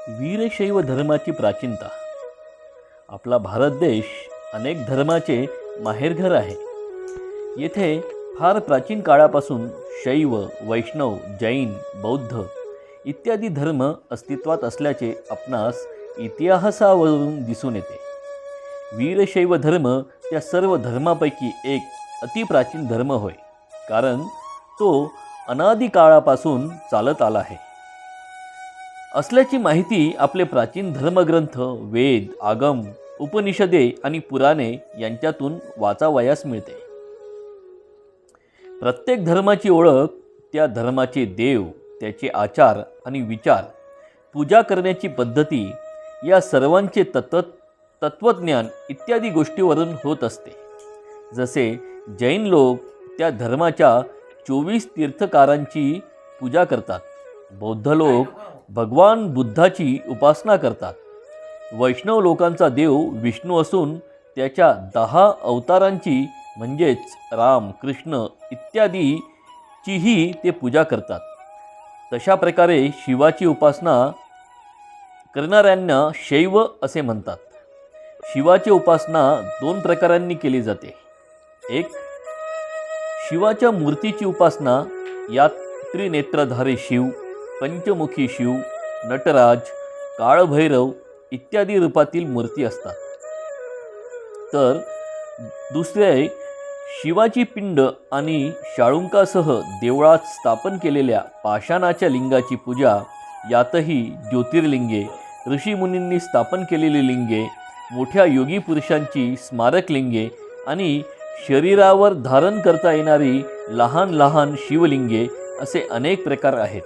वीरशैव धर्माची प्राचीनता. आपला भारत देश अनेक धर्माचे माहेरघर आहे. येथे फार प्राचीन काळापासून शैव, वैष्णव, जैन, बौद्ध इत्यादी धर्म अस्तित्वात असल्याचे आपणास इतिहासावरून दिसून येते. वीरशैव धर्म त्या सर्व धर्मापैकी एक अतिप्राचीन धर्म होय, कारण तो अनादी काळापासून चालत आला आहे असल्याची माहिती आपले प्राचीन धर्मग्रंथ, वेद, आगम, उपनिषदे आणि पुराणे यांच्यातून वाचावयास मिळते. प्रत्येक धर्माची ओळख त्या धर्माचे देव, त्याचे आचार आणि विचार, पूजा करण्याची पद्धती या सर्वांचे तत्वज्ञान इत्यादी गोष्टीवरून होत असते. जसे जैन लोक त्या धर्माच्या 24 तीर्थकारांची पूजा करतात, बौद्ध लोक भगवान बुद्धाची उपासना करतात, वैष्णव लोकांचा देव विष्णू असून त्याच्या 10 अवतारांची म्हणजेच राम, कृष्ण इत्यादीचीही ते पूजा करतात. तशा प्रकारे शिवाची उपासना करणाऱ्यांना शैव असे म्हणतात. शिवाची उपासना 2 प्रकारांनी केली जाते. एक, शिवाच्या मूर्तीची उपासना. यात त्रिनेत्रधारी शिव, पंचमुखी शिव, नटराज, काळभैरव इत्यादी रूपातील मूर्ती असतात. तर दुसरे, शिवाची पिंड आणि शाळुंकासह देवळात स्थापन केलेल्या पाषाणाच्या लिंगाची पूजा. यातही ज्योतिर्लिंगे, ऋषीमुनींनी स्थापन केलेली लिंगे, मोठ्या योगी पुरुषांची स्मारक लिंगे आणि शरीरावर धारण करता येणारी लहान लहान शिवलिंगे असे अनेक प्रकार आहेत.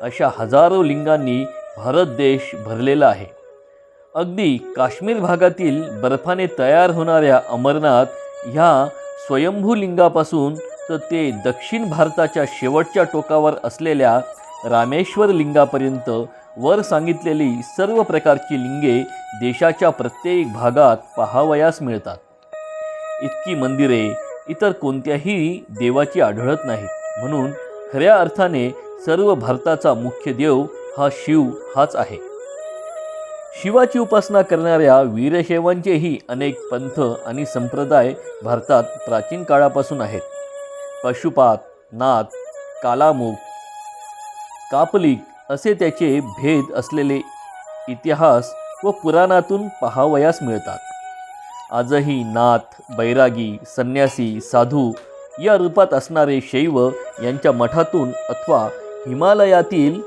अशा हजारो लिंगांनी भारत देश भरलेला आहे. अगदी काश्मीर भागातील बर्फाने तयार होणाऱ्या अमरनाथ ह्या स्वयंभू लिंगापासून तर ते दक्षिण भारताच्या शेवटच्या टोकावर असलेल्या रामेश्वर लिंगापर्यंत वर सांगितलेली सर्व प्रकारची लिंगे देशाच्या प्रत्येक भागात पाहावयास मिळतात. इतकी मंदिरे इतर कोणत्याही देवाची आढळत नाहीत. म्हणून खऱ्या अर्थाने सर्व भारताचा मुख्य देव हा शिव हाच आहे. शिवाची उपासना करणाऱ्या वीरशैवांचेही अनेक पंथ आणि संप्रदाय भारतात प्राचीन काळापासून आहेत. पशुपात, नाथ, कालामुख, कापलिक असे त्याचे भेद असलेले इतिहास व पुराणातून पाहावयास मिळतात. आजही नाथ, बैरागी, संन्यासी, साधू या रूपात असणारे शैव यांच्या मठातून अथवा हिमालयातील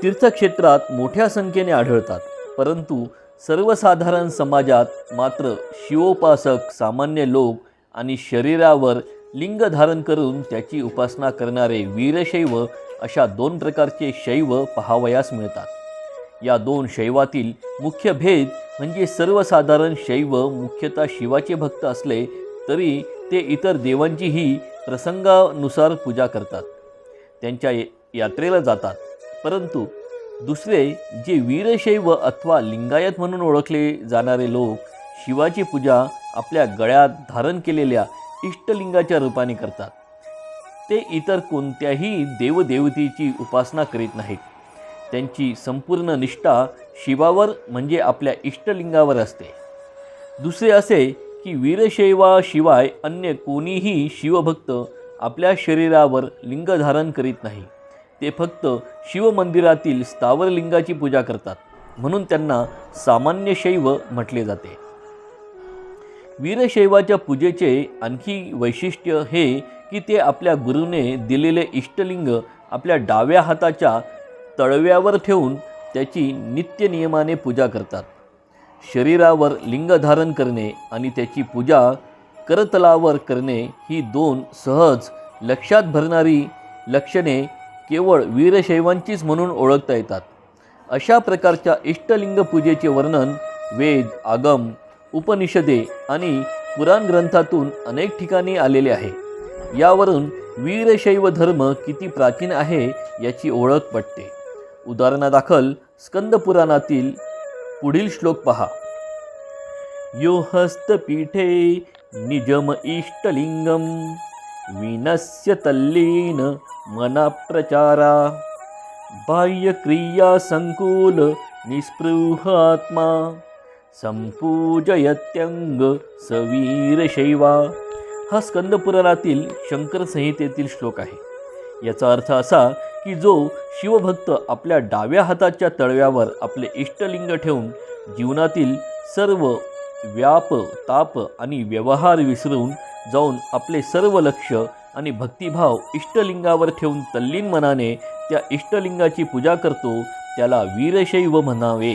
तीर्थक्षेत्रात मोठ्या संख्येने आढळतात. परंतु सर्वसाधारण समाजात मात्र शिवोपासक सामान्य लोक आणि शरीरावर लिंग धारण करून त्याची उपासना करणारे वीरशैव अशा 2 प्रकारचे शैव पाहावयास मिळतात. या 2 शैवातील मुख्य भेद म्हणजे सर्वसाधारण शैव मुख्यतः शिवाचे भक्त असले तरी ते इतर देवांचीही प्रसंगानुसार पूजा करतात, त्यांच्या यात्रेला जातात. परंतु दुसरे जे वीरशैव अथवा लिंगायत म्हणून ओळखले जाणारे लोक शिवाची पूजा आपल्या गळ्यात धारण केलेल्या इष्टलिंगाच्या रूपाने करतात. ते इतर कोणत्याही देवदेवतेची उपासना करीत नाहीत. त्यांची संपूर्ण निष्ठा शिवावर म्हणजे आपल्या इष्टलिंगावर असते. दुसरे असे की वीरशैवाशिवाय अन्य कोणीही शिवभक्त आपल्या शरीरावर लिंग धारण करीत नाही. ते फक्त शिवमंदिरातील स्थावर लिंगाची पूजा करतात, म्हणून त्यांना सामान्य शैव म्हटले जाते. वीरशैवाच्या पूजेचे आणखी वैशिष्ट्य हे की ते आपल्या गुरुने दिलेले इष्टलिंग आपल्या डाव्या हाताच्या तळव्यावर ठेवून त्याची नित्यनियमाने पूजा करतात. शरीरावर लिंग धारण करणे आणि त्याची पूजा करतलावर करणे ही 2 सहज लक्षात भरणारी लक्षणे केवळ वीरशैवांचीच म्हणून ओळखता येतात. अशा प्रकारच्या इष्टलिंग पूजेचे वर्णन वेद, आगम, उपनिषदे आणि पुराण ग्रंथातून अनेक ठिकाणी आलेले आहे. यावरून वीरशैव धर्म किती प्राचीन आहे याची ओळख पटते. उदाहरणादाखल स्कंद पुराणातील पुढील श्लोक पहा. यो हस्तपीठे निजम इष्टलिंगम विनस्य तल्लीन मना प्रचारा बाह्यक्रिया संकुल निस्पृह आत्मा संपूजयत्यंग सवीरशैवा. हा स्कंदपुराणातील शंकर संहितेतील श्लोक आहे. याचा अर्थ असा की जो शिवभक्त आपल्या डाव्या हाताच्या तळव्यावर आपले इष्टलिंग ठेवून जीवनातील सर्व व्याप ताप आणि व्यवहार विसरून जाऊन आपले सर्व लक्ष आणि भक्तिभाव इष्टलिंगावर ठेवून तल्लीन मनाने त्या इष्टलिंगाची पूजा करतो, त्याला वीरशैव म्हणावे.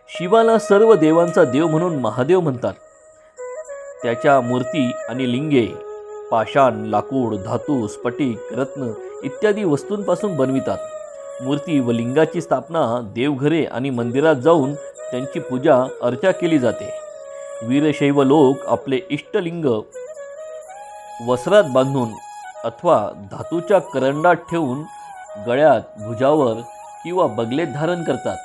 शिवाला सर्व देवांचा देव म्हणून महादेव म्हणतात. त्याच्या मूर्ती आणि लिंगे पाषाण, लाकूड, धातू, स्फटिक, रत्न इत्यादी वस्तूंपासून बनवितात. मूर्ती व लिंगाची स्थापना देवघरे आणि मंदिरात जाऊन त्यांची पूजा अर्चा केली जाते. वीरशैव लोक आपले इष्टलिंग वस्त्रात बांधून अथवा धातूच्या करंडात ठेवून गळ्यात, भुजावर किंवा बगलेत धारण करतात.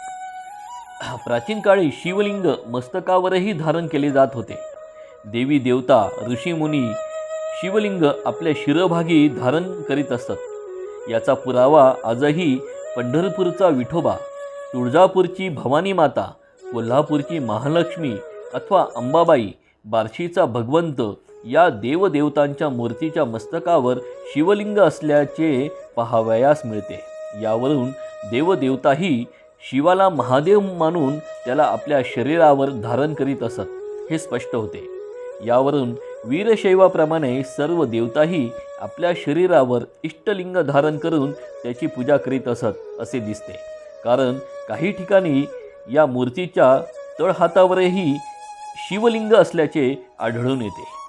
प्राचीन काळी शिवलिंग मस्तकावरही धारण केले जात होते. देवी देवता, ऋषीमुनी शिवलिंग आपल्या शिरभागी धारण करीत असत. याचा पुरावा आजही पंढरपूरचा विठोबा, तुळजापूरची भवानी माता, कोल्हापूरची महालक्ष्मी अथवा अंबाबाई, बार्शीचा भगवंत या देवदेवतांच्या मूर्तीच्या मस्तकावर शिवलिंग असल्याचे पाहावयास मिळते. यावरून देवदेवताही शिवाला महादेव मानून त्याला आपल्या शरीरावर धारण करीत असत हे स्पष्ट होते. यावरून वीरशैवाप्रमाणे सर्व देवताही आपल्या शरीरावर इष्टलिंग धारण करून त्याची पूजा करीत असत असे दिसते. कारण काही ठिकाणी या मूर्तीच्या तळहातावरही शिवलिंग असल्याचे आढळून येते.